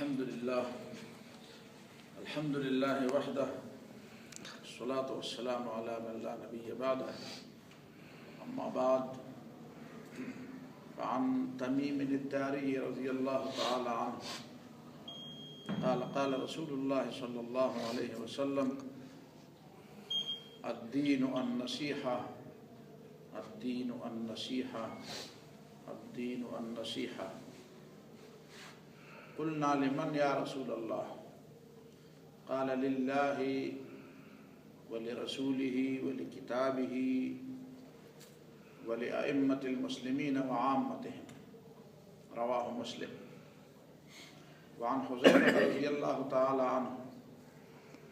الحمد لله وحده والصلاة والسلام على من لا نبي بعده أما بعد فعن تميم الداري رضي الله تعالى عنه قال رسول الله صلى الله عليه وسلم الدين النصيحة الدين النصيحة الدين النصيحة قلنا لمن يا رسول الله قال لله ولرسوله ولكتابه ولأئمة المسلمين وعامتهم رواه مسلم وعن حذيفة رضي الله تعالى عنه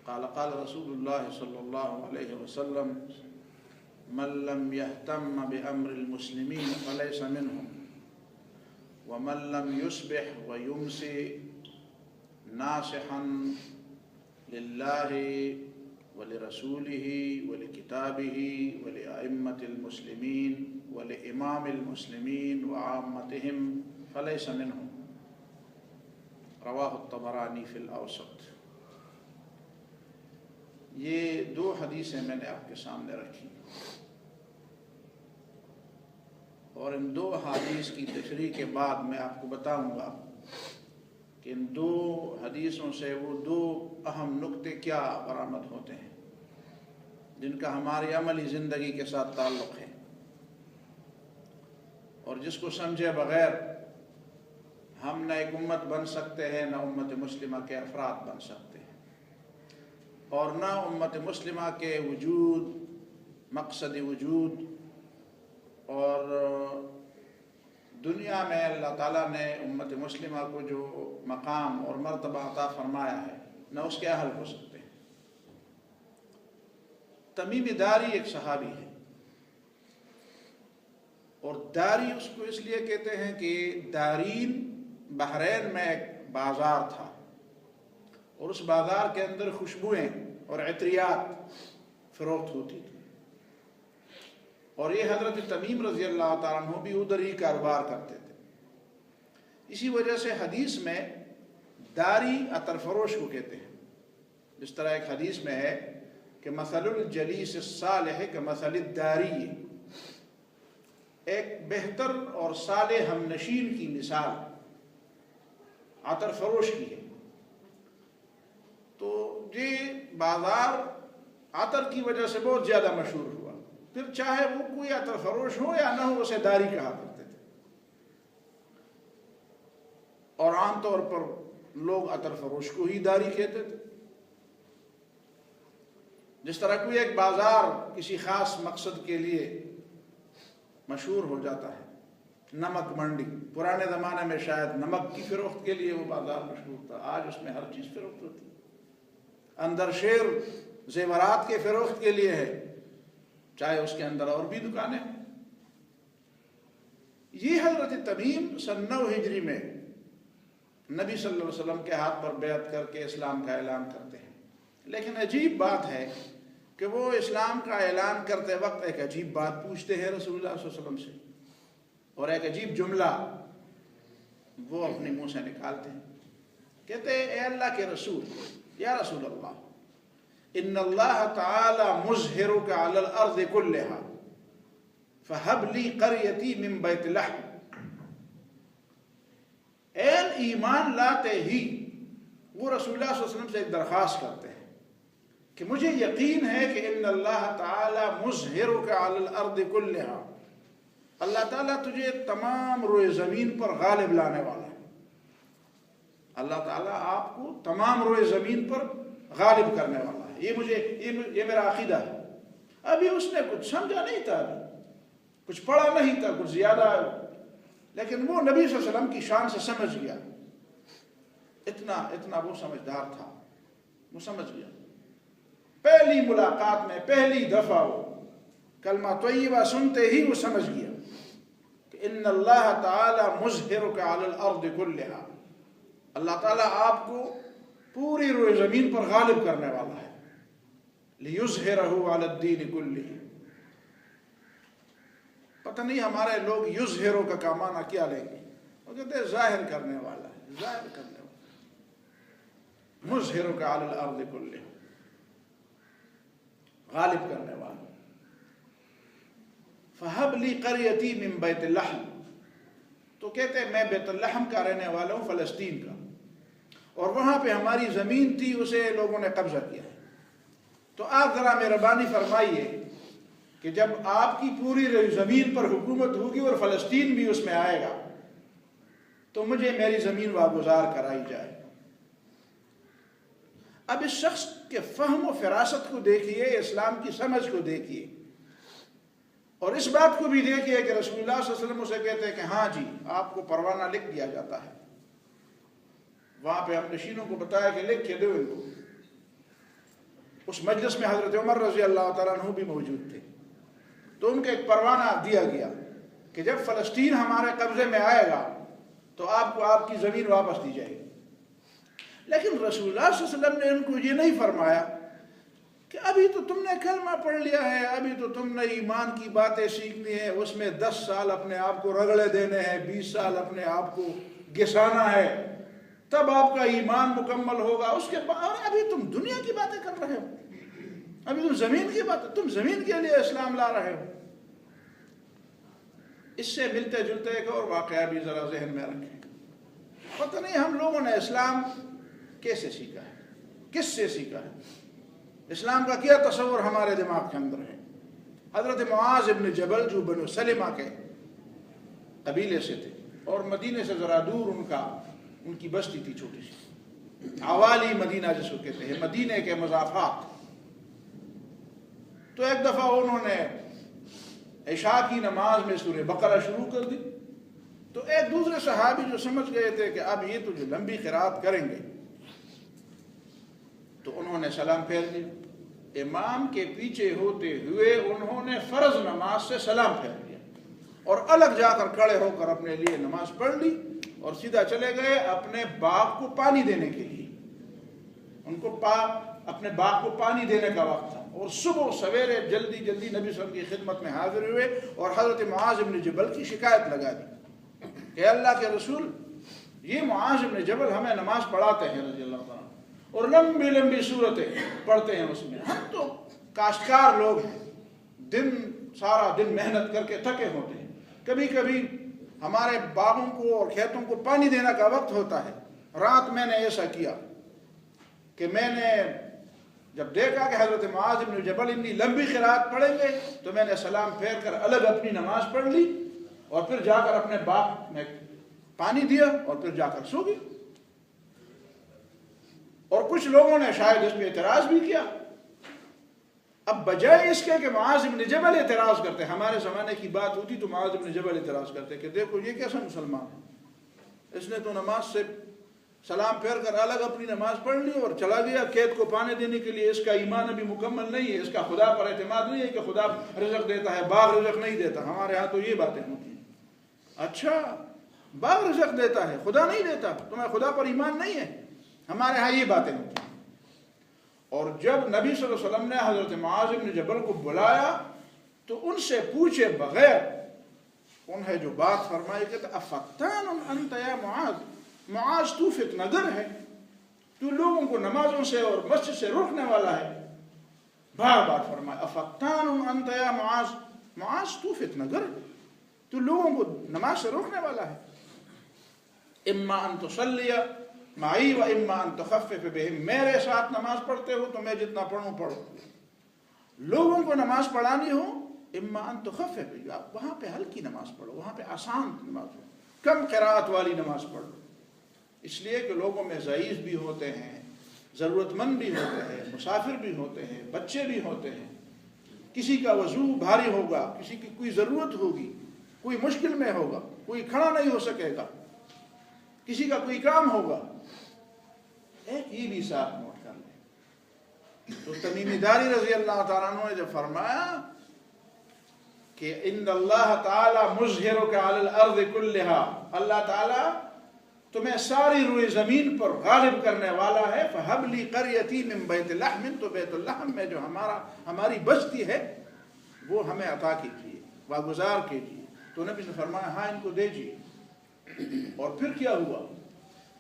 قال رسول الله صلى الله عليه وسلم من لم يهتم بأمر المسلمين فليس منهم ومن لم يصبح ويمسي ناصحا لله ولرسوله ولكتابه ولأئمة المسلمين ولإمام المسلمين وعامتهم فليس منهم رواہ الطبرانی فی الاوسط۔ یہ دو حدیثیں میں نے آپ کے سامنے رکھی اور ان دو حدیث کی تشریح کے بعد میں آپ کو بتاؤں گا کہ ان دو حدیثوں سے وہ دو اہم نکتے کیا برآمد ہوتے ہیں جن کا ہماری عملی زندگی کے ساتھ تعلق ہے، اور جس کو سمجھے بغیر ہم نہ ایک امت بن سکتے ہیں، نہ امت مسلمہ کے افراد بن سکتے ہیں، اور نہ امت مسلمہ کے وجود، مقصد وجود اور دنیا میں اللہ تعالیٰ نے امت مسلمہ کو جو مقام اور مرتبہ عطا فرمایا ہے، نہ اس کے اہل ہو سکتے ہیں۔ تمیم داری ایک صحابی ہے، اور داری اس کو اس لیے کہتے ہیں کہ دارین بحرین میں ایک بازار تھا، اور اس بازار کے اندر خوشبوئیں اور عطریات فروخت ہوتی تھی، اور یہ حضرت تمیم رضی اللہ تعالیٰ عنہ بھی ادھر ہی کاروبار کرتے تھے۔ اسی وجہ سے حدیث میں داری عطر فروش کو کہتے ہیں، جس طرح ایک حدیث میں ہے کہ مثل الجلیس الصالح کمثل الداری، ایک بہتر اور صالح ہم نشین کی مثال عطر فروش کی ہے۔ تو یہ بازار عطر کی وجہ سے بہت زیادہ مشہور ہوا، پھر چاہے وہ کوئی عطر فروش ہو یا نہ ہو، اسے داری کہا کرتے تھے، اور عام طور پر لوگ عطر فروش کو ہی داری کہتے تھے۔ جس طرح کوئی ایک بازار کسی خاص مقصد کے لیے مشہور ہو جاتا ہے، نمک منڈی پرانے زمانے میں شاید نمک کی فروخت کے لیے وہ بازار مشہور تھا، آج اس میں ہر چیز فروخت ہوتی ہے۔ اندر شیر زیورات کے فروخت کے لیے ہے، چاہے اس کے اندر اور بھی دکانیں۔ یہ حضرت تمیم سن 9 ہجری میں نبی صلی اللہ علیہ وسلم کے ہاتھ پر بیعت کر کے اسلام کا اعلان کرتے ہیں، لیکن عجیب بات ہے کہ وہ اسلام کا اعلان کرتے وقت ایک عجیب بات پوچھتے ہیں رسول اللہ صلی اللہ علیہ وسلم سے، اور ایک عجیب جملہ وہ اپنے منہ سے نکالتے ہیں۔ کہتے ہیں اے اللہ کے رسول، یا رسول اللہ، ان اللہ تعالی مظہرک علی الارض کلہا فہب لی قریتی من بیت لحم۔ اے ایمان لاتے ہی وہ رسول اللہ صلی اللہ علیہ وسلم سے ایک درخواست کرتے ہیں کہ مجھے یقین ہے کہ ان اللہ تعالی مظہرک علی الارض کلہا، اللہ تعالیٰ تجھے تمام روئے زمین پر غالب لانے والا ہے، اللہ تعالیٰ آپ کو تمام روئے زمین پر غالب کرنے والا ہے، یہ میرا عقیدہ ہے۔ ابھی اس نے کچھ سمجھا نہیں تھا، ابھی کچھ پڑھا نہیں تھا، کچھ زیادہ، لیکن وہ نبی صلی اللہ علیہ وسلم کی شان سے سمجھ گیا، اتنا وہ سمجھدار تھا، وہ سمجھ گیا۔ پہلی ملاقات میں پہلی دفعہ وہ کلمہ طیبہ سنتے ہی وہ سمجھ گیا کہ ان اللہ تعالی مظہرک علی الارض کلہا، اللہ تعالیٰ آپ کو پوری روئے زمین پر غالب کرنے والا ہے، لیظہرہ علی الدین کلہ۔ پتہ نہیں ہمارے لوگ یظہروں کا معنی کیا لیں گے، وہ کہتے ہیں ظاہر کرنے والا ہے، ظاہر کرنے والا۔ مظہرک علی الارض کلہ، غالب کرنے والا۔ فہب لی قریتی من بیت اللحم، تو کہتے ہیں میں بیت اللحم کا رہنے والا ہوں، فلسطین کا، اور وہاں پہ ہماری زمین تھی، اسے لوگوں نے قبضہ کیا ہے۔ تو آپ ذرا مہربانی فرمائیے کہ جب آپ کی پوری زمین پر حکومت ہوگی اور فلسطین بھی اس میں آئے گا تو مجھے میری زمین واگزار کرائی جائے۔ اب اس شخص کے فہم و فراست کو دیکھیے، اسلام کی سمجھ کو دیکھیے، اور اس بات کو بھی دیکھیے کہ رسول اللہ صلی اللہ علیہ وسلم اسے کہتے ہیں کہ ہاں جی آپ کو پروانہ لکھ دیا جاتا ہے۔ وہاں پہ ہم نشینوں کو بتایا کہ لکھ کے دو ان کو۔ اس مجلس میں حضرت عمر رضی اللہ تعالیٰ عنہ بھی موجود تھے، تو ان کو ایک پروانہ دیا گیا کہ جب فلسطین ہمارے قبضے میں آئے گا تو آپ کو آپ کی زمین واپس دی جائے گی۔ لیکن رسول اللہ صلی اللہ علیہ وسلم نے ان کو یہ نہیں فرمایا کہ ابھی تو تم نے کلمہ پڑھ لیا ہے، ابھی تو تم نے ایمان کی باتیں سیکھنی ہے، اس میں 10 سال اپنے آپ کو رگڑے دینے ہیں، 20 سال اپنے آپ کو گھسانا ہے، تب آپ کا ایمان مکمل ہوگا۔ اس کے بعد ابھی تم دنیا کی باتیں کر رہے ہو، ابھی تم زمین کی بات، تم زمین کے لیے اسلام لا رہے ہو۔ اس سے ملتے جلتے ایک اور واقعہ بھی ذرا ذہن میں رکھیں۔ پتہ نہیں ہم لوگوں نے اسلام کیسے سیکھا ہے، کس سے سیکھا ہے، اسلام کا کیا تصور ہمارے دماغ کے اندر ہے۔ حضرت معاذ ابن جبل جو بنو سلمہ کے قبیلے سے تھے، اور مدینے سے ذرا دور ان کی بستی تھی چھوٹی سی، عوالی مدینہ جس کو کہتے ہیں، مدینے کے مضافات۔ تو ایک دفعہ انہوں نے عشاء کی نماز میں سورہ بقرہ شروع کر دی، تو ایک دوسرے صحابی جو سمجھ گئے تھے کہ اب یہ تو جو لمبی قرات کریں گے، تو انہوں نے سلام پھیر دیا۔ امام کے پیچھے ہوتے ہوئے انہوں نے فرض نماز سے سلام پھیر دیا اور الگ جا کر کھڑے ہو کر اپنے لیے نماز پڑھ لی اور سیدھا چلے گئے اپنے باغ کو پانی دینے کے لیے۔ ان کو اپنے باغ کو پانی دینے کا وقت تھا، اور صبح سویرے جلدی جلدی نبی صلی اللہ علیہ وسلم کی خدمت میں حاضر ہوئے اور حضرت معاذ بن جبل کی شکایت لگا دی کہ اللہ کے رسول، یہ معاذ بن جبل ہمیں نماز پڑھاتے ہیں رضی اللہ تعالیٰ، اور لمبی لمبی صورتیں پڑھتے ہیں اس میں، ہم تو کاشتکار لوگ ہیں، سارا دن محنت کر کے تھکے ہوتے ہیں، کبھی کبھی ہمارے باغوں کو اور کھیتوں کو پانی دینے کا وقت ہوتا ہے۔ رات میں نے ایسا کیا کہ میں نے جب دیکھا کہ حضرت معاذ بن جبل اتنی لمبی قرات پڑھیں گے تو میں نے سلام پھیر کر الگ اپنی نماز پڑھ لی اور پھر جا کر اپنے باغ میں پانی دیا اور پھر جا کر سو گئی۔ اور کچھ لوگوں نے شاید اس پہ اعتراض بھی کیا۔ اب بجائے اس کے کہ معاذ بن جبل اعتراض کرتے، ہمارے زمانے کی بات ہوتی تو معاذ بن جبل اعتراض کرتے کہ دیکھو یہ کیسا مسلمان ہے، اس نے تو نماز سے سلام پھیر کر الگ اپنی نماز پڑھ لی اور چلا گیا کھیت کو پانی دینے کے لیے، اس کا ایمان ابھی مکمل نہیں ہے، اس کا خدا پر اعتماد نہیں ہے کہ خدا رزق دیتا ہے، باغ رزق نہیں دیتا۔ ہمارے ہاں تو یہ باتیں ہوتی ہیں، اچھا باغ رزق دیتا ہے خدا نہیں دیتا، تمہیں خدا پر ایمان نہیں ہے، ہمارے ہاں یہ باتیں ہوتی ہیں۔ اور جب نبی صلی اللہ علیہ وسلم نے حضرت معاذ بن جبل کو بلایا تو ان سے پوچھے بغیر انہیں جو بات فرمائی کہ افتان انت یا معاذ، معاذ تو فتنہ گر ہے، تو لوگوں کو نمازوں سے اور مسجد سے روکنے والا ہے۔ بار بار فرمایا افتان انت یا معاذ، معاذ تو فتنہ گر ہے، تو لوگوں کو نماز سے روکنے والا ہے۔ اما ان تصلی معی و اما ان تخفف بہم، میرے ساتھ نماز پڑھتے ہو تو میں جتنا پڑھوں پڑھو، لوگوں کو نماز پڑھانی ہو اما ان تخفف، آپ وہاں پہ ہلکی نماز پڑھو، وہاں پہ آسان نماز پڑھو، کم قرات والی نماز پڑھو، اس لیے کہ لوگوں میں ضعیف بھی ہوتے ہیں، ضرورت مند بھی ہوتے ہیں، مسافر بھی ہوتے ہیں، بچے بھی ہوتے ہیں، کسی کا وضو بھاری ہوگا، کسی کی کوئی ضرورت ہوگی، کوئی مشکل میں ہوگا، کوئی کھڑا نہیں ہو سکے گا، کسی کا کوئی کام ہوگا، ایک یہ بھی ساتھ نوٹ کر لیں۔ تو تمیم داری رضی اللہ تعالیٰ عنہ نے جب فرمایا کہ ان اللہ تعالی مظہرک علی الارض کلہا، اللہ تعالیٰ تمہیں ساری روئے زمین پر غالب کرنے والا ہے، فہب لی قریتی من بیت اللحم، تو بیت اللحم میں جو ہماری بستی ہے وہ ہمیں عطا کیجیے، واگزار کیجیے۔ تو نبی نے فرمایا ہاں ان کو دیجیے۔ اور پھر کیا ہوا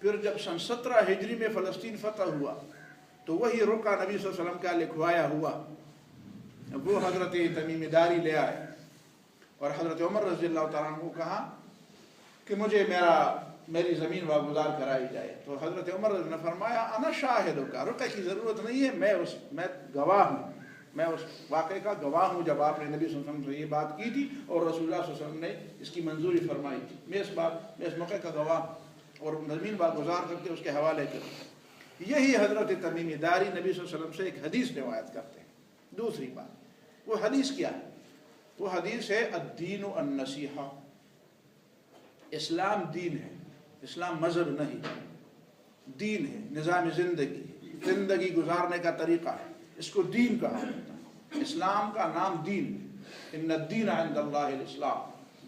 پھر جب سن 17 ہجری میں فلسطین فتح ہوا تو وہی رقعہ نبی صلی اللہ علیہ وسلم کا لکھوایا ہوا وہ حضرت تمیم داری لے آئے اور حضرت عمر رضی اللہ تعالیٰ عنہ کو کہا کہ مجھے میری زمین واگزار کرائی جائے. تو حضرت عمر نے فرمایا انا شاہد کا، رقعہ کی ضرورت نہیں ہے، میں گواہ ہوں، میں اس واقعے کا گواہ ہوں جب آپ نے نبی صلی اللہ علیہ وسلم سے یہ بات کی تھی اور رسول اللہ صلی اللہ علیہ وسلم نے اس کی منظوری فرمائی تھی. میں اس موقع کا گواہ اور زمین واگزار کر کے اس کے حوالے کروں. یہی حضرت تمیم داری نبی صلی اللہ علیہ وسلم سے ایک حدیث روایت کرتے ہیں. دوسری بات، وہ حدیث کیا ہے؟ وہ حدیث ہے الدین النصیحہ. اسلام دین ہے، اسلام مذہب نہیں، دین ہے، نظام زندگی گزارنے کا طریقہ ہے، اس کو دین کہا جاتا ہے. اسلام کا نام دین ہے. ان الدین عند اللہ الاسلام،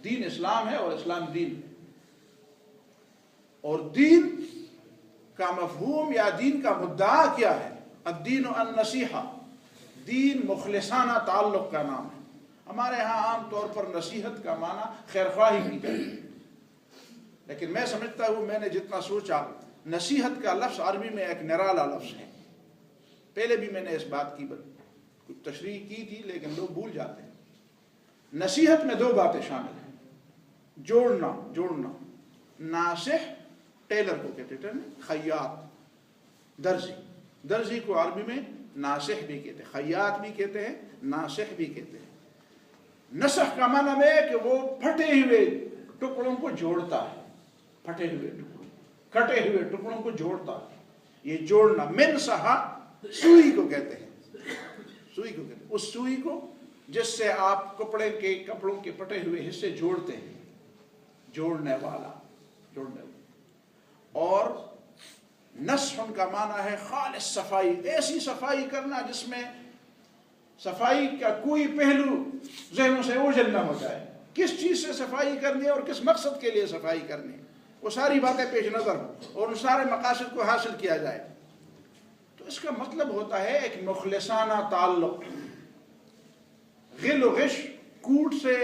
دین اسلام ہے اور اسلام دین ہے. اور دین کا مفہوم یا دین کا مدعا کیا ہے؟ الدین النصیحہ، دین مخلصانہ تعلق کا نام ہے. ہمارے ہاں عام طور پر نصیحت کا معنی خیرخواہی کی جاتی ہے، لیکن میں سمجھتا ہوں، میں نے جتنا سوچا، نصیحت کا لفظ عربی میں ایک نرالا لفظ ہے. پہلے بھی میں نے اس بات کی کچھ تشریح کی تھی لیکن لوگ بھول جاتے ہیں. نصیحت میں 2 باتیں شامل ہیں. جوڑنا، ناصح ٹیلر کو کہتے ہیں، خیاط درزی کو عربی میں ناصح بھی کہتے ہیں، خیاط بھی کہتے ہیں، ناصح بھی کہتے ہیں. نسخ کا معنی ہے کہ وہ پھٹے ہوئے ٹکڑوں کو جوڑتا ہے، کٹے ہوئے ٹکڑوں کو جوڑتا ہے. یہ جوڑنا، من سہا سوئی کو کہتے ہیں، اس سوئی کو جس سے آپ کپڑوں کے پٹے ہوئے حصے جوڑتے ہیں، جوڑنے والا. اور نصح کا معنی ہے خالص صفائی، ایسی صفائی کرنا جس میں صفائی کا کوئی پہلو ذہنوں سے اوجھل نہ ہو جائے. کس چیز سے صفائی کرنی ہے اور کس مقصد کے لیے صفائی کرنی ہے، وہ ساری باتیں پیش نظر ہوں اور ان سارے مقاصد کو حاصل کیا جائے. تو اس کا مطلب ہوتا ہے ایک مخلصانہ تعلق، غل و غش، کوٹ سے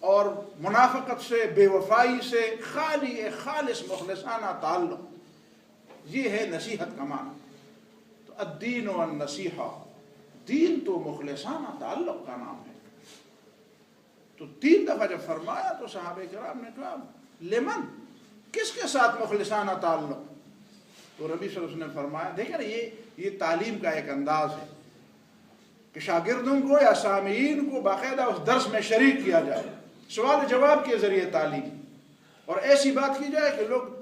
اور منافقت سے، بے وفائی سے خالی ایک خالص مخلصانہ تعلق. یہ ہے نصیحت کا معنی. تو الدین والنصیحہ، دین تو مخلصانہ تعلق کا نام ہے. تو 3 دفعہ جب فرمایا تو صحابہ کرام نے کہا لمن، کس کے ساتھ مخلصانہ تعلق؟ تو نبی صلی اللہ علیہ وسلم نے فرمایا، دیکھیں نا، یہ تعلیم کا ایک انداز ہے کہ شاگردوں کو یا سامعین کو باقاعدہ اس درس میں شریک کیا جائے، سوال جواب کے ذریعے تعلیم، اور ایسی بات کی جائے کہ لوگ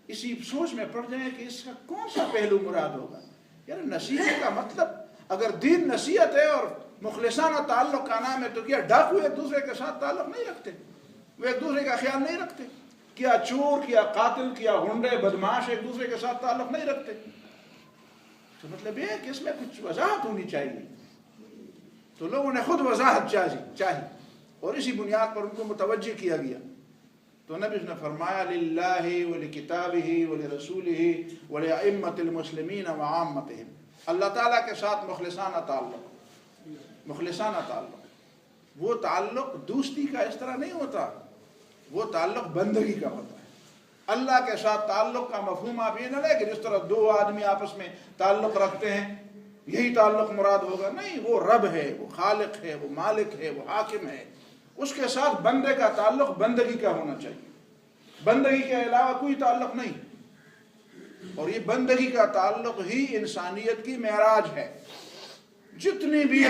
اسی سوچ میں پڑ جائیں کہ اس کا کون سا پہلو مراد ہوگا. یار نصیحت کا مطلب، اگر دین نصیحت ہے اور مخلصانہ تعلق کا نام ہے، تو کیا ڈاکو ایک دوسرے کے ساتھ تعلق نہیں رکھتے؟ وہ ایک دوسرے کا خیال نہیں رکھتے؟ کیا چور، کیا قاتل، کیا غنڈے، بدماش ایک دوسرے کے ساتھ تعلق نہیں رکھتے؟ تو مطلب یہ ہے کہ اس میں کچھ وضاحت ہونی چاہیے. تو لوگوں نے خود وضاحت چاہی اور اسی بنیاد پر ان کو متوجہ کیا گیا. تو نبی نے فرمایا للہ ولکتابہ ولرسولہ ولأئمۃ المسلمین وعامتہم، اللہ تعالیٰ کے ساتھ مخلصانہ تعلق. وہ تعلق دوستی کا اس طرح نہیں ہوتا، وہ تعلق بندگی کا ہوتا ہے. اللہ کے ساتھ تعلق کا مفہوم آپ یہ نہ لیں کہ جس طرح 2 آدمی آپس میں تعلق رکھتے ہیں یہی تعلق مراد ہوگا. نہیں، وہ رب ہے، وہ خالق ہے، وہ مالک ہے، وہ حاکم ہے. اس کے ساتھ بندے کا تعلق بندگی کا ہونا چاہیے، بندگی کے علاوہ کوئی تعلق نہیں. اور یہ بندگی کا تعلق ہی انسانیت کی معراج ہے. جتنا بھی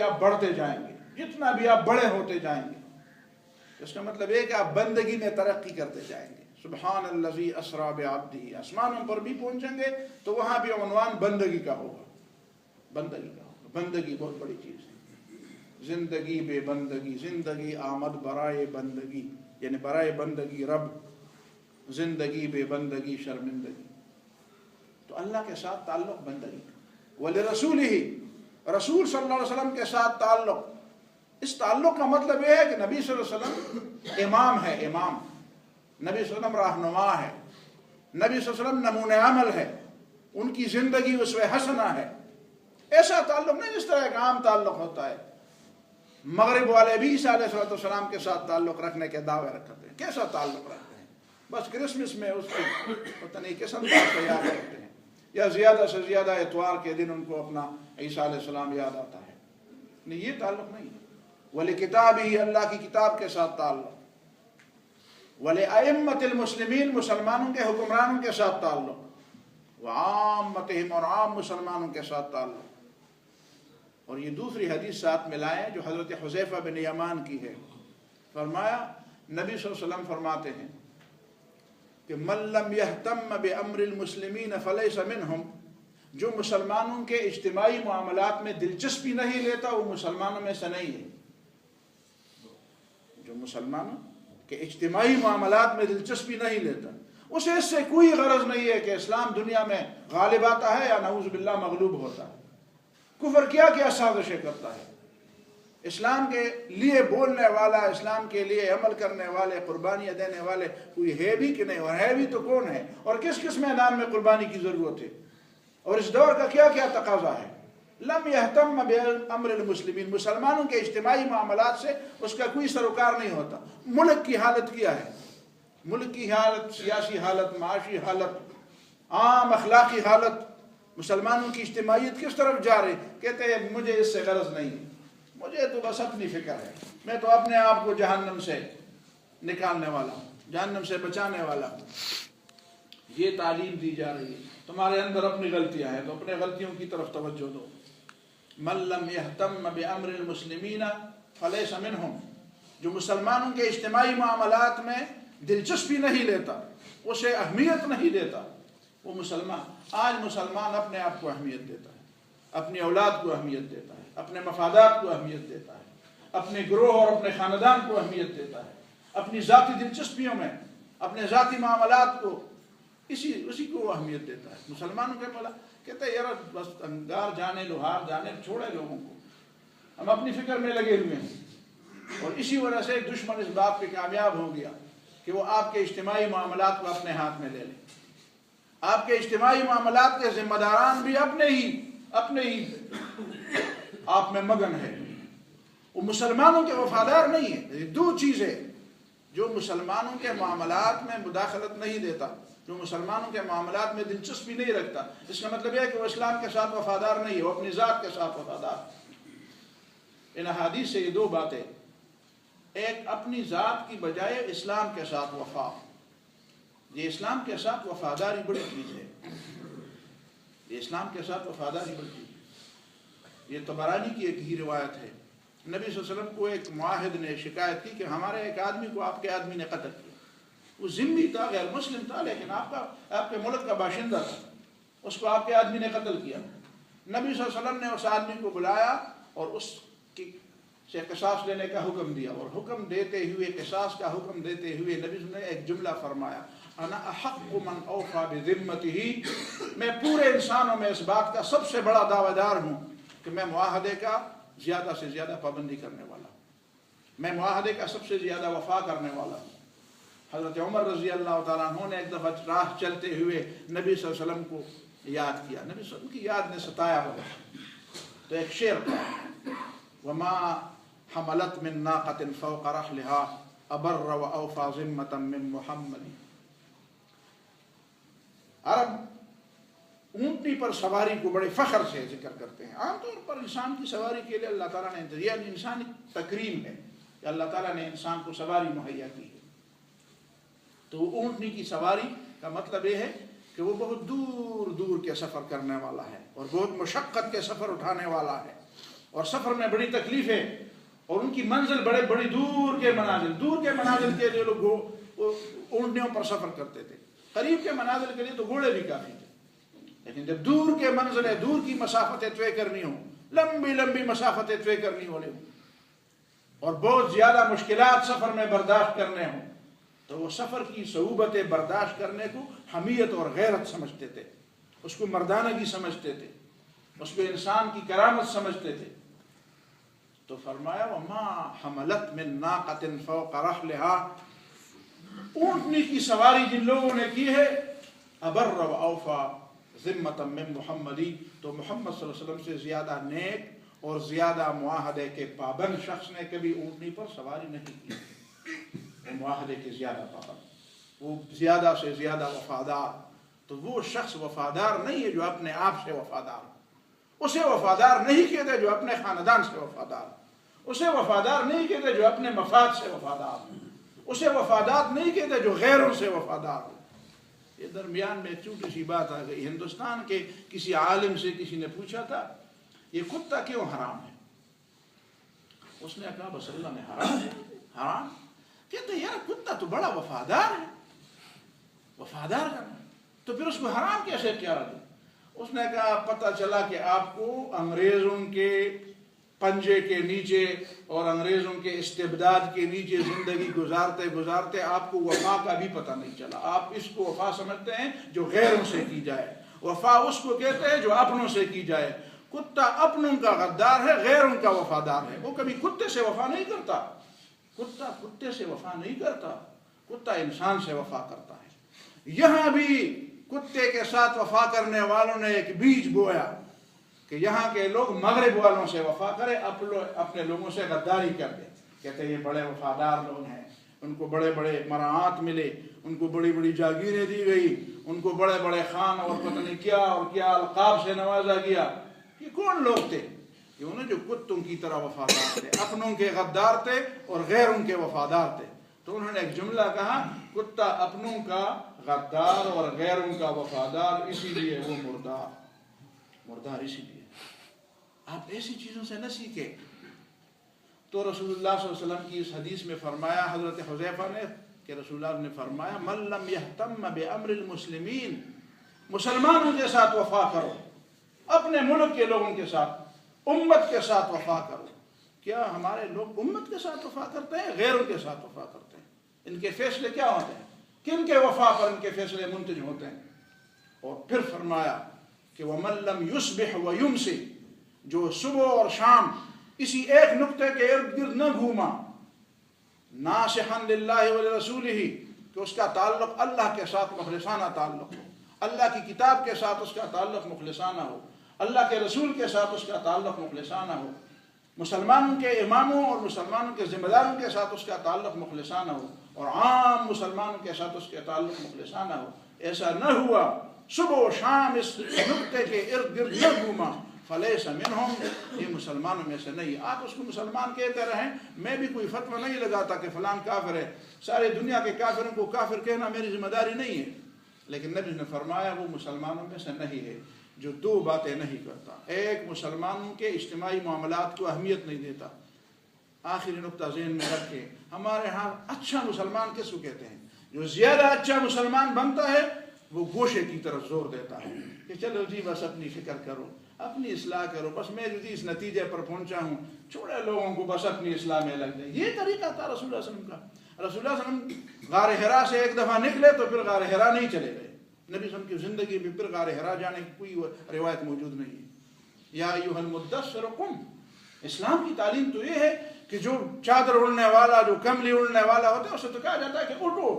آپ بڑھتے جائیں گے، جتنا بھی آپ بڑے ہوتے جائیں گے، اس کا مطلب یہ کہ آپ بندگی میں ترقی کرتے جائیں گے. سبحان الذی اسریٰ بعبدہ، آسمانوں پر بھی پہنچیں گے تو وہاں بھی عنوان بندگی کا ہوگا. بندگی بہت بڑی چیز ہے. زندگی بے بندگی، زندگی آمد برائے بندگی، یعنی برائے بندگی رب، زندگی بے بندگی شرمندگی. تو اللہ کے ساتھ تعلق بندگی کا. ولرسولہ، رسول صلی اللہ علیہ وسلم کے ساتھ تعلق. اس تعلق کا مطلب یہ ہے کہ نبی صلی اللہ علیہ وسلم امام ہے، نبی صلی اللہ علیہ وسلم رہنما ہے، نبی صلی اللہ علیہ وسلم نمونہ عمل ہے، ان کی زندگی اسوہ حسنہ ہے. ایسا تعلق نہیں جس طرح ایک عام تعلق ہوتا ہے مغرب والے بھی عیسیٰ علیہ السلام کے ساتھ تعلق رکھنے کے دعوے رکھتے ہیں. کیسا تعلق رکھتے ہیں؟ بس کرسمس میں اس کی پتہ نہیں کس انداز سے یاد کرتے ہیں، یا زیادہ سے زیادہ اتوار کے دن ان کو اپنا عیسیٰ علیہ السلام یاد آتا ہے. نہیں، یہ تعلق نہیں. وَلِكِتَابِهِ، ہی اللہ کی کتاب کے ساتھ تعلق. وَلِأَئِمَّةِ الْمُسْلِمِينَ، مسلمانوں کے حکمرانوں کے ساتھ تعلق. وَعَامَّتِهِمْ، اور عام مسلمانوں کے ساتھ تعلق. اور یہ دوسری حدیث ساتھ ملائیں جو حضرت حذیفہ بن یمان کی ہے. فرمایا نبی صلی اللہ علیہ وسلم فرماتے ہیں کہ مَن لَّمْ يَهْتَمَّ بِأَمْرِ الْمُسْلِمِينَ فَلَيْسَ مِنْهُمْ، جو مسلمانوں کے اجتماعی معاملات میں دلچسپی نہیں لیتا وہ مسلمانوں میں سے نہیں ہے. جو مسلمانوں کے اجتماعی معاملات میں دلچسپی نہیں لیتا، اسے اس سے کوئی غرض نہیں ہے کہ اسلام دنیا میں غالب آتا ہے یا نعوذ باللہ مغلوب ہوتا ہے. کفر کیا کیا سازشیں کرتا ہے. اسلام کے لیے بولنے والا، اسلام کے لیے عمل کرنے والے، قربانیاں دینے والے کوئی ہے بھی کہ نہیں؟ اور ہے بھی تو کون ہے؟ اور کس کس میدان میں قربانی کی ضرورت ہے؟ اور اس دور کا کیا کیا تقاضا ہے؟ لم یہتم بامر المسلمین، مسلمانوں کے اجتماعی معاملات سے اس کا کوئی سروکار نہیں ہوتا. ملک کی حالت کیا ہے؟ ملک کی حالت، سیاسی حالت، معاشی حالت، عام اخلاقی حالت، مسلمانوں کی اجتماعیت کس طرف جا رہی؟ کہتے ہیں مجھے اس سے غرض نہیں، مجھے تو بس اپنی فکر ہے، میں تو اپنے آپ کو جہنم سے نکالنے والا ہوں، جہنم سے بچانے والا ہوں. یہ تعلیم دی جا رہی ہے. تمہارے اندر اپنی غلطیاں ہیں تو اپنے غلطیوں کی طرف توجہ دو. من لم يهتم بامر المسلمین فلیس منہم، جو مسلمانوں کے اجتماعی معاملات میں دلچسپی نہیں لیتا، اسے اہمیت نہیں دیتا، وہ مسلمان. آج مسلمان اپنے آپ کو اہمیت دیتا ہے، اپنی اولاد کو اہمیت دیتا ہے، اپنے مفادات کو اہمیت دیتا ہے، اپنے گروہ اور اپنے خاندان کو اہمیت دیتا ہے، اپنی ذاتی دلچسپیوں میں، اپنے ذاتی معاملات کو اسی کو اہمیت دیتا ہے. مسلمانوں کے مولا کہتے ہیں یار بس انگار جانے لوہار جانے، چھوڑے لوگوں کو، ہم اپنی فکر میں لگے ہوئے ہیں. اور اسی وجہ سے دشمن اس بات پہ کامیاب ہو گیا کہ وہ آپ کے اجتماعی معاملات کو اپنے ہاتھ میں لے لیں. آپ کے اجتماعی معاملات کے ذمہ داران بھی اپنے ہی آپ میں مگن ہے. وہ مسلمانوں کے وفادار نہیں ہے. دو چیزیں، جو مسلمانوں کے معاملات میں مداخلت نہیں دیتا، جو مسلمانوں کے معاملات میں دلچسپی نہیں رکھتا، اس کا مطلب یہ ہے کہ وہ اسلام کے ساتھ وفادار نہیں ہے، وہ اپنی ذات کے ساتھ وفادار. ان احادیث سے یہ دو باتیں، ایک اپنی ذات کی بجائے اسلام کے ساتھ وفا. یہ اسلام کے ساتھ وفاداری بڑی چیز ہے. یہ اسلام کے ساتھ وفاداری بڑی چیز ہے. یہ طبرانی کی ایک ہی روایت ہے. نبی صلی اللہ علیہ وسلم کو ایک معاہد نے شکایت کی کہ ہمارے ایک آدمی کو آپ کے آدمی نے قتل کیا. وہ ذمہ تھا، غیر مسلم تھا، لیکن آپ کے ملک کا باشندہ تھا. اس کو آپ کے آدمی نے قتل کیا. نبی صلی اللہ علیہ وسلم نے اس آدمی کو بلایا اور اس کی سے قصاص لینے کا حکم دیا. اور حکم دیتے ہوئے، قصاص کا حکم دیتے ہوئے نبی صلی اللہ علیہ وسلم نے ایک جملہ فرمایا، انا احق من اوفى بذمته، میں پورے انسانوں میں اس بات کا سب سے بڑا دعویٰ دار ہوں کہ میں معاہدے کا زیادہ سے زیادہ پابندی کرنے والا ہوں، میں معاہدے کا سب سے زیادہ وفا کرنے والا ہوں. حضرت عمر رضی اللہ تعالیٰ عنہ نے ایک دفعہ راہ چلتے ہوئے نبی صلی اللہ علیہ وسلم کو یاد کیا. نبی صلی اللہ علیہ وسلم کی یاد نے ستایا ہوگا تو ایک شعر تھا، وما حملت من ناقة فوق رحلها ابر واوفى ذمة من محمد. عرب اونٹنی پر سواری کو بڑے فخر سے ذکر کرتے ہیں. عام طور پر انسان کی سواری کے لیے اللہ تعالیٰ نے، یہ انسانی تکریم ہے کہ اللہ تعالیٰ نے انسان کو سواری مہیا کی ہے. تو اونٹنی کی سواری کا مطلب یہ ہے کہ وہ بہت دور دور کے سفر کرنے والا ہے اور بہت مشقت کے سفر اٹھانے والا ہے، اور سفر میں بڑی تکلیفیں، اور ان کی منزل بڑی دور کے منازل کے لیے لوگ اونٹنیوں پر سفر کرتے تھے. قریب کے منازل کے لیے تو گھوڑے بھی کافی تھے، لیکن جب دور کے منزلیں، دور کی مسافتیں طے کرنی ہوں، لمبی مسافتیں طے کرنی ہوں اور بہت زیادہ مشکلات سفر میں برداشت کرنے ہوں، تو وہ سفر کی صعوبتیں برداشت کرنے کو حمیت اور غیرت سمجھتے تھے، اس کو مردانگی سمجھتے تھے، اس کو انسان کی کرامت سمجھتے تھے. تو فرمایا وما حملت من ناقة فوق رحلها، اونٹنی کی سواری جن لوگوں نے کی ہے، ابر و اوفا ذمة من محمدی، تو محمد صلی اللہ علیہ وسلم سے زیادہ نیک اور زیادہ معاہدے کے پابند شخص نے کبھی اونٹنی پر سواری نہیں کی. وہ معاہدے کے زیادہ پابند، وہ زیادہ سے زیادہ وفادار. تو وہ شخص وفادار نہیں ہے جو اپنے آپ سے وفادار. اسے وفادار نہیں کہتے جو اپنے خاندان سے وفادار. اسے وفادار نہیں کہتے جو اپنے مفاد سے وفادار. اسے وفادار نہیں کہتے جو غیروں سے وفادار ہو. یہ درمیان میں ایک چھوٹی سی بات آ گئی. ہندوستان کے کسی عالم سے کسی نے پوچھا تھا یہ کتا کیوں حرام ہے؟ اس نے کہا بس اللہ نے حرام ہے. حرام کہتے یار کتا تو بڑا وفادار ہے، وفادار کرنا تو پھر اس کو حرام کیسے کیا دیں؟ اس نے کہا پتہ چلا کہ آپ کو انگریزوں کے پنجے کے نیچے اور انگریزوں کے استبداد کے نیچے زندگی گزارتے گزارتے آپ کو وفا کا بھی پتہ نہیں چلا. آپ اس کو وفا سمجھتے ہیں جو غیروں سے کی جائے. وفا اس کو کہتے ہیں جو اپنوں سے کی جائے. کتا اپنوں کا غدار ہے، غیروں کا وفادار ہے. وہ کبھی کتے سے وفا نہیں کرتا. کتا کتے سے وفا نہیں کرتا، کتا انسان سے وفا کرتا ہے. یہاں بھی کتے کے ساتھ وفا کرنے والوں نے ایک بیج بویا کہ یہاں کے لوگ مغرب والوں سے وفا کرے، اپنے لوگوں سے غداری کر دے. کہتے یہ بڑے وفادار لوگ ہیں، ان کو بڑے بڑے مراعات ملے، ان کو بڑی بڑی جاگیریں دی گئی، ان کو بڑے بڑے خان اور پتہ نہیں کیا اور کیا القاب سے نوازا گیا. یہ کون لوگ تھے؟ یہ انہیں جو کتوں کی طرح وفادار تھے، اپنوں کے غدار تھے اور غیروں کے وفادار تھے. تو انہوں نے ایک جملہ کہا کتا اپنوں کا غدار اور غیروں کا وفادار، اسی لیے وہ مردار اسی لیے. آپ ایسی چیزوں سے نہ سیکھیں. تو رسول اللہ صلی اللہ علیہ وسلم کی اس حدیث میں فرمایا، حضرت حذیفہ نے کہ رسول اللہ نے فرمایا من لم یہتم بامر المسلمین، مسلمانوں کے ساتھ وفا کرو، اپنے ملک کے لوگوں کے ساتھ، امت کے ساتھ وفا کرو. کیا ہمارے لوگ امت کے ساتھ وفا کرتے ہیں، غیروں کے ساتھ وفا کرتے ہیں؟ ان کے فیصلے کیا ہوتے ہیں؟ کن کے وفا پر ان کے فیصلے منتج ہوتے ہیں؟ اور پھر فرمایا کہ وَمَن لَمْ يُصْبِحْ وَيُمْسِ، جو صبح اور شام اسی ایک نقطے کے ارد گرد نہ گھوما، ناصحاً للہ ولرسولہ، کہ اس کا تعلق اللہ کے ساتھ مخلصانہ تعلق ہو، اللہ کی کتاب کے ساتھ اس کا تعلق مخلصانہ ہو، اللہ کے رسول کے ساتھ اس کا تعلق مخلصانہ ہو، مسلمانوں کے اماموں اور مسلمانوں کے ذمہ داروں کے ساتھ اس کا تعلق مخلصانہ ہو، اور عام مسلمانوں کے ساتھ اس کے تعلق مخلصانہ ہو. ایسا نہ ہوا، صبح و شام اس نقطے کے ارد گرد نہ گھوما، فلیس منہم، یہ مسلمانوں میں سے نہیں. آپ اس کو مسلمان کہتے رہیں، میں بھی کوئی فتویٰ نہیں لگاتا کہ فلان کافر ہے. سارے دنیا کے کافروں کو کافر کہنا میری ذمہ داری نہیں ہے، لیکن نبی نے فرمایا وہ مسلمانوں میں سے نہیں ہے جو دو باتیں نہیں کرتا. ایک، مسلمانوں کے اجتماعی معاملات کو اہمیت نہیں دیتا. آخری نقطہ ذہن میں رکھیں، ہمارے ہاں اچھا مسلمان کس کو کہتے ہیں؟ جو زیادہ اچھا مسلمان بنتا ہے وہ گوشے کی طرف زور دیتا ہے کہ چلو جی بس اپنی فکر کرو، اپنی اصلاح کرو، بس میں جو اس نتیجے پر پہنچا ہوں، چھوڑے لوگوں کو بس اپنی اصلاح میں لگ جائیں. یہ طریقہ تھا رسول اللہ صلی اللہ علیہ وسلم کا. رسول اللہ صلی اللہ علیہ وسلم غار حرا سے ایک دفعہ نکلے تو پھر غار حرا نہیں چلے گئے. نبی صلی اللہ علیہ وسلم کی زندگی میں پھر غار حرا جانے کی کوئی روایت موجود نہیں ہے. یا ایھا المدثر قم، اسلام کی تعلیم تو یہ ہے کہ جو چادر اڑنے والا، جو کملی اڑنے والا ہوتا ہے اسے تو کہا جاتا ہے کہ اٹھو،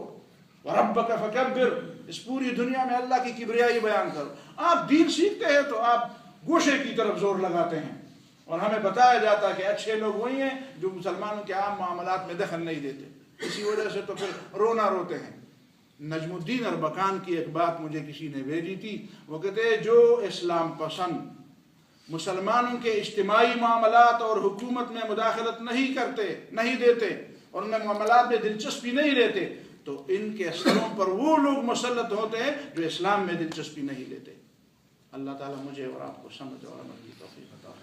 وَرَبَّكَ فَكَبِّرْ، اس پوری دنیا میں اللہ کی کبریائی بیان کرو. آپ دین سیکھتے ہیں تو آپ گوشے کی طرف زور لگاتے ہیں، اور ہمیں بتایا جاتا ہے کہ اچھے لوگ وہی ہیں جو مسلمانوں کے عام معاملات میں دخل نہیں دیتے. اسی وجہ سے تو پھر رونا روتے ہیں. نجم الدین اربکان کی ایک بات مجھے کسی نے بھیجی تھی، وہ کہتے ہیں جو اسلام پسند مسلمانوں کے اجتماعی معاملات اور حکومت میں مداخلت نہیں دیتے اور ان معاملات میں دلچسپی نہیں لیتے، تو ان کے سروں پر وہ لوگ مسلط ہوتے ہیں جو اسلام میں دلچسپی نہیں لیتے. اللہ تعالیٰ مجھے اور آپ کو سمجھ اور عمل کی توفیق عطا فرمائے.